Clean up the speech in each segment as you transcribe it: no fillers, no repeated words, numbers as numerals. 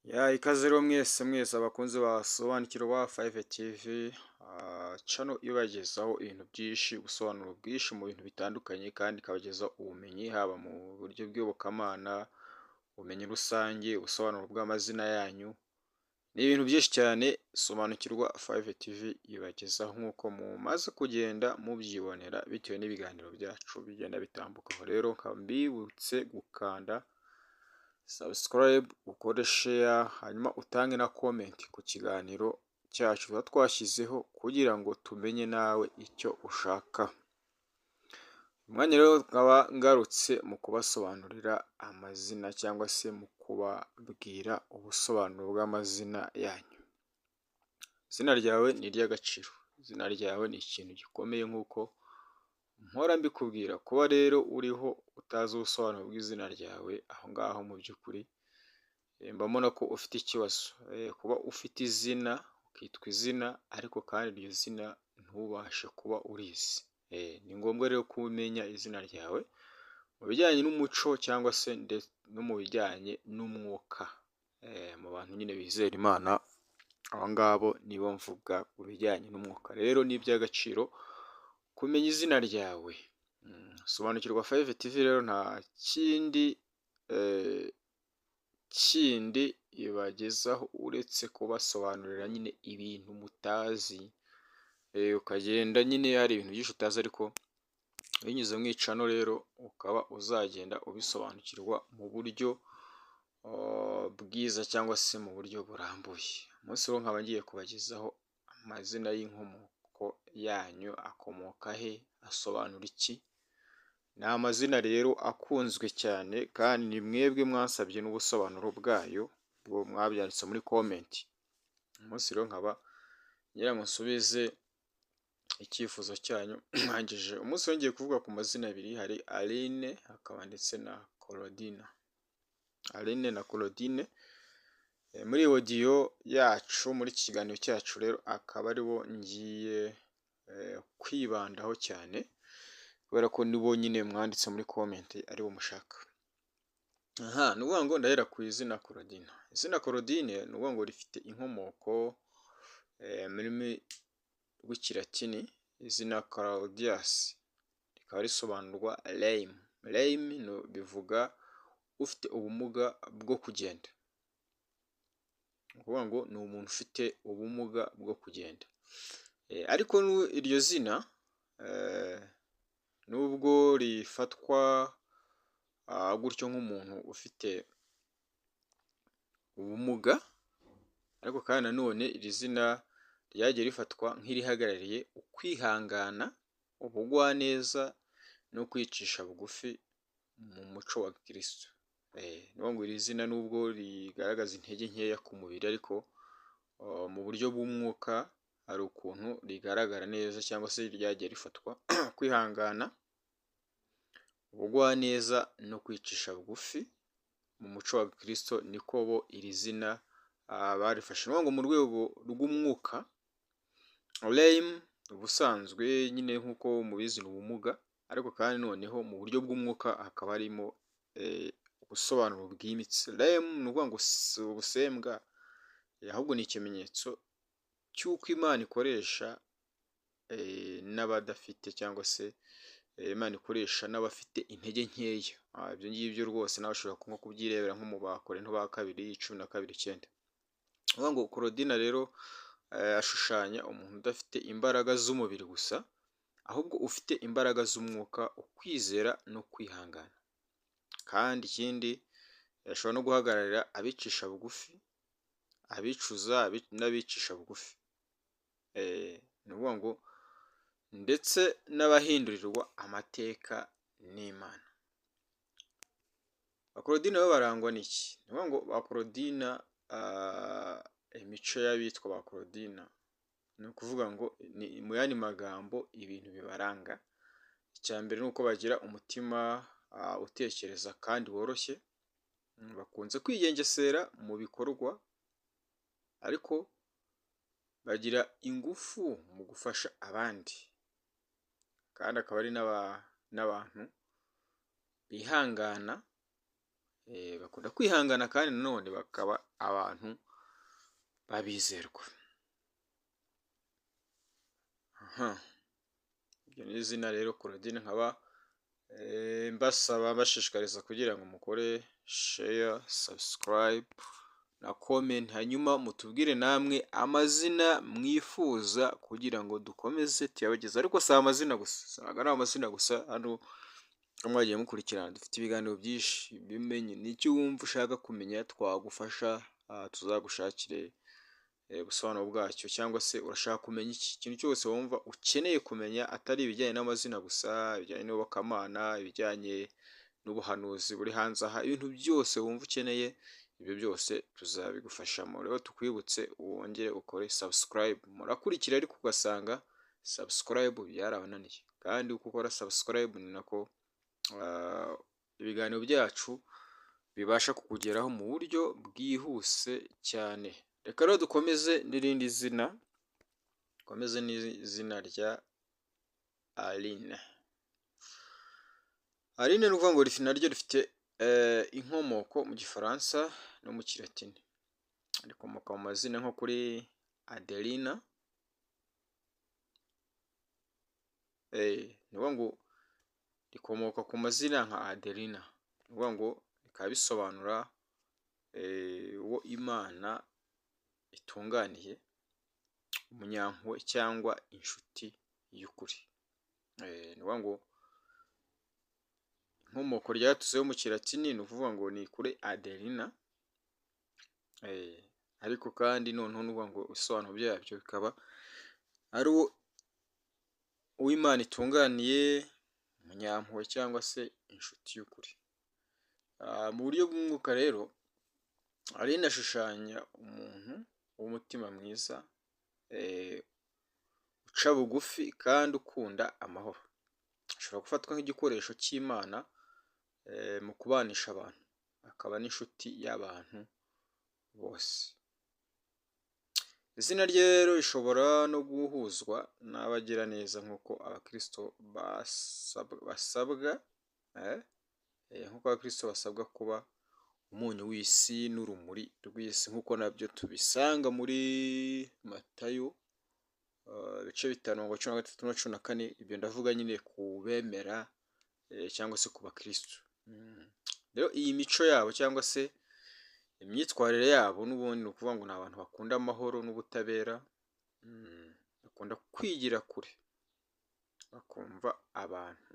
Ikaze rero mwese abakunzi basobanukirwa 5 TV, channel ibagezaho ibintu byinshi, ubusobanuro bwinshi mu bintu bitandukanye, kandi ikabagezaho ubumenyi haba mu buryo bw'iyobokamana, ubumenyi rusange, ubusobanuro bw'amazina yanyu, ni ibintu byinshi cyane. Sobanukirwa 5 TV ibagezaho nk'uko mumaze kugenda mubyibonera bitewe n'ibiganiro byacu bigenda bitambuka. Rero nkaba mbibutse gukanda subscribe, ukore share, hanyuma utange na comment ku kiganiro cyacu tuba twashyizeho kugira ngo tumenye nawe icyo ushaka. Umwanya rero nkaba ngarutse mu kubasobanurira amazina cyangwa se mu kubabwira ubusobanuro bw'amazina yanyu. Izina ryawe ni iry'agaciro, izina ryawe ni ikintu gikomeye nk'uko mpora mbikubwira. Kuba rero uriho utazi ubusobanuro bw'izina ryawe, aho ngaho mu by'ukuri mbona ko ufite ikibazo. Kuba ufite izina, ukitwa izina, ariko kandi iryo zina ntubashe kuba urizi. Ni ngombwa rero ko umenya izina ryawe mu bijyanye n'umuco cyangwa se no mu bijyanye n'umwuka. Mu bantu nyine bizera Imana, abo ngabo nibo mvuga ku bijyanye n'umwuka. Rero ni iby'agaciro kumenya izina ryawe. Sobanukirwa 5 TV rero nta kindi ibagezaho uretse kubasobanurira nyine ibintu mutazi. Ukagenda nyine hari ibintu byinshi utazi, ariko binyuze mu icano rero ukaba uzagenda ubisobanukirwa mu buryo bwiza cyangwa se mu buryo burambuye. Umunsi rero nkaba ngiye kubagezaho amazina y'inkomoko yanyu, akomoka he, asobanura iki. Ni amazina rero akunzwe cyane, kandi ni mwebwe mwasabye n'ubusobanuro bwayo, ubwo mwabyanditse muri comment. Umunsi rero nkaba ngira ngo nsubize icyifuzo cyanyu. Mpangije umunsi wongeye kuvuga ku mazina abiri, hari Aline hakaba ndetse na Claudine. Aline na Claudine muri audio yacu, muri iki kiganiro cyacu rero akaba aribo ngiye kwibandaho cyane, kubera ko nibo nyine mwanditse muri comment aribo mushaka. Ni ukuvuga ngo ndahera ku izina Claudine. Izina Claudine ni ukuvuga ngo rifite inkomoko mu rurimi rw'ikilatini. Izina Claudius rikaba risobanurwa lame. Lame bivuga ufite ubumuga bwo kugenda. Ni ukuvuga ngo ni umuntu ufite ubumuga bwo kugenda. Ariko iryo zina nubwo rifatwa gutyo nk'umuntu ufite ubumuga, ariko kandi nanone iri zina ryagiye rifatwa nk'irihagarariye ukwihangana, ubugwaneza no kwicisha bugufi mu muco wa Kristo. Ni ukuvuga ngo iri zina nubwo rigaragaza intege nkeya ku mubiri, ariko mu buryo bw'umwuka hari ukuntu rigaragara neza, cyangwa se ryagiye rifatwa kwihangana, ubugwaneza no kwicisha bugufi mu muco wa Kristo. Niko bo iri zina barifashe. Ni ukuvuga ngo mu rwego rw'umwuka, lame ubusanzwe nyine nk'uko mubizi ni ubumuga, ariko kandi noneho mu buryo bw'umwuka hakaba harimo ubusobanuro bwimbitse. Lame ni ukuvuga ngo si ubusembwa, ahubwo ni ikimenyetso cy'uko Imana ikoresha n'abadafite, cyangwa se Imana ikoresha n'abafite intege nkeya. Ibyo ngibyo rwose nawe ushobora nko kubyirebera nko mu Bakorinto ba kabiri 12:9. Ni ukuvuga ngo Claudine rero ashushanya umuntu udafite imbaraga z'umubiri gusa, ahubwo ufite imbaraga z'umwuka, ukwizera no kwihangana. Kandi ikindi ashobora no guhagararira abicisha bugufi, abicuza n'abicisha bugufi. Ni ukuvuga ngo ndetse n'abahindurirwa amateka n'Imana. Claudine bo barangwa n'iki? Ni ukuvuga ngo ba Claudine, imico y'abitwa ba Claudine, ni ukuvuga ngo mu yandi magambo ibintu bibaranga. Icya mbere ni uko bagira umutima utekereza kandi woroshye, bakunze kwigengesera mu bikorwa, ariko bagira ingufu mu gufasha abandi, kandi akaba ari n'abantu bihangana bakunda kwihangana kandi nanone bakaba abantu babizerwa. Iryo ni izina rero Claudine, nkaba mbasaba mbashishikariza kugira ngo mukore share, subscribe na comment, hanyuma mutubwire namwe amazina mwifuza kugira ngo dukomeze tuyabageze, ariko si amazina gusa, ntabwo ari amazina gusa. Hano mwagiye mukurikirana dufite ibiganiro byinshi bimenye, n'icyo wumva ushaka kumenya twagufasha, tuzagushakire ubusobanuro bwacyo, cyangwa se urashaka kumenya ikintu cyose wumva ukeneye kumenya, atari ibijyanye n'amazina gusa, ibijyanye n'iyobokamana, ibijyanye n'ubuhanuzi buri hanze aha, ibintu byose wumva ukeneye, ibyo byose tuzabigufashamo. Rero tukwibutse wongere ukore subscribe. Murakurikira ariko ugasanga subscribe byarabananiye, kandi uko ukora subscribe ni nako ibiganiro byacu bibasha kukugeraho mu buryo bwihuse cyane. Reka rero dukomeze n'irindi zina, dukomeze n'izina rya Aline. Aline ni ukuvuga ngo naryo rifite inkomoko mu gifaransa no mu kilatini, rikomoka mu mazina nko kuri Adelina. Ni ukuvuga ngo rikomoka ku mazina nka Adelina, ni ukuvuga ngo bikaba bisobanura uwo Imana itunganiye, umunyampuhwe cyangwa inshuti y'ukuri. Ni ukuvuga ngo inkomoko ryatuzeho mu kilatini ni ukuvuga ngo ni kuri Adelina, ariko kandi noneho ni ukuvuga ngo ibisobanuro byabyo bikaba ari uwo Imana itunganiye, umunyampuhwe cyangwa se inshuti y'ukuri. Mu buryo bw'umwuka rero, Aline ashushanya umuntu w'umutima mwiza, uca bugufi kandi ukunda amahoro. Ashobora gufatwa nk'igikoresho cy'Imana mu kubanisha abantu, akaba n'inshuti y'abantu bose. Izina rye rero rishobora no guhuzwa n'abagiraneza, nk'uko abakristo basabwa kuba umunyu w'isi n'urumuri rw'isi, nk'uko nabyo tubisanga muri Matayo ibice 5:13-14. Ibyo ndavuga nyine ku bemera cyangwa se ku bakristo. Rero iyi mico yabo cyangwa se imyitwarire yabo n'ubundi ni ukuvuga ngo ni abantu bakunda amahoro n'ubutabera, bakunda kwigira kure, bakumva abantu.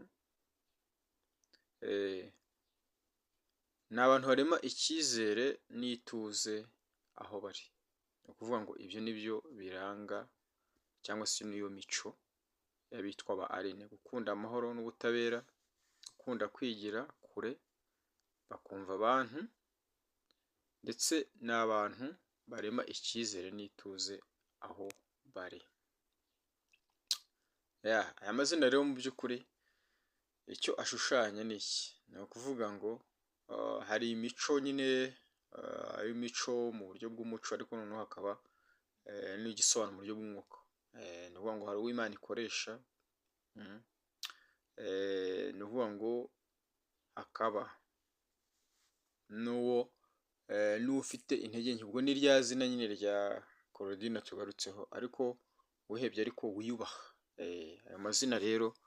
Ni abantu barema icyizere n'ituze aho bari. Ni ukuvuga ngo ibyo ni byo biranga cyangwa se niyo mico y'abitwa ba Aline: gukunda amahoro n'ubutabera, gukunda kwigira kure, bakumva abantu, ndetse n'abantu barema icyizere n'ituze aho bari. Aya mazina rero mu by'ukuri icyo ashushanya ni iki? Ni ukuvuga ngo hari imico nyine, hari imico mu buryo bw'umuco, ariko noneho hakaba n'igisobanuro mu buryo bw'umwuka. Ni ukuvuga ngo hari uwo Imana ikoresha, ni ukuvuga ngo hakaba n'ufite intege nke. Ubwo ni rya zina nyine rya Claudine tugarutseho, ariko wihebye ariko wiyubaha. Aya mazina rero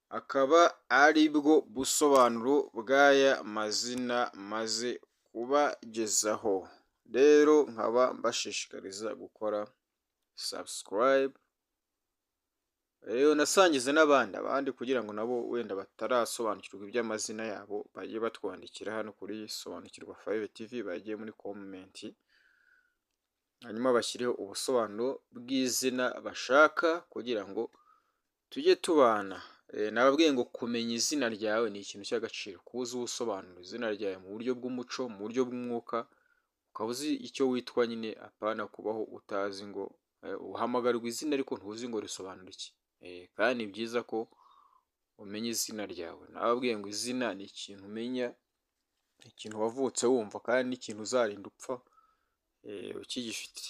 akaba ari bwo busobanuro bw'aya mazina maze kubagezaho. Rero nkaba mbashishikariza gukora subscribe, nasangize n'abandi kugira ngo nabo wenda batarasobanukirwa iby'amazina yabo bajye batwandikira hano kuri Sobanukirwa 5 TV, bagiye muri comment, hanyuma bashyireho ubusobanuro bw'izina bashaka kugira ngo tujye tubana. Nababwiye ngo kumenya izina ryawe ni ikintu cy'agaciro, kuba uzi ubusobanuro izina ryawe mu buryo bw'umuco, mu buryo bw'umwuka, ukaba uzi icyo witwa nyine, apana kubaho utazi ngo uhamagarwa izina ariko ntuzi ngo risobanura iki. Kandi ni byiza ko umenya izina ryawe. Nababwiye ngo izina ni ikintu umenya, ikintu wavutse wumva, kandi n'ikintu uzarinda upfa ukigifite.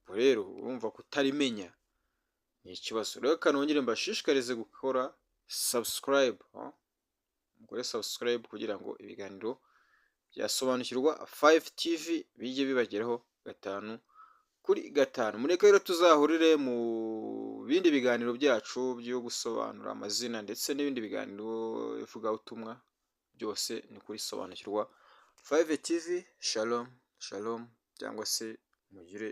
Rero urumva kutarimenya ni ikibazo. Rero kanongere mbashishikarize gukora subscribe, mukore subscribe kugira ngo ibiganiro bya Sobanukirwa 5 TV bijye bibageraho 5/5. Mureke rero tuzahurire mu bindi biganiro byacu byo gusobanura amazina ndetse n'ibindi biganiro ivugabutumwa, byose ni kuri Sobanukirwa 5 TV. Shalom, shalom cyangwa se mugire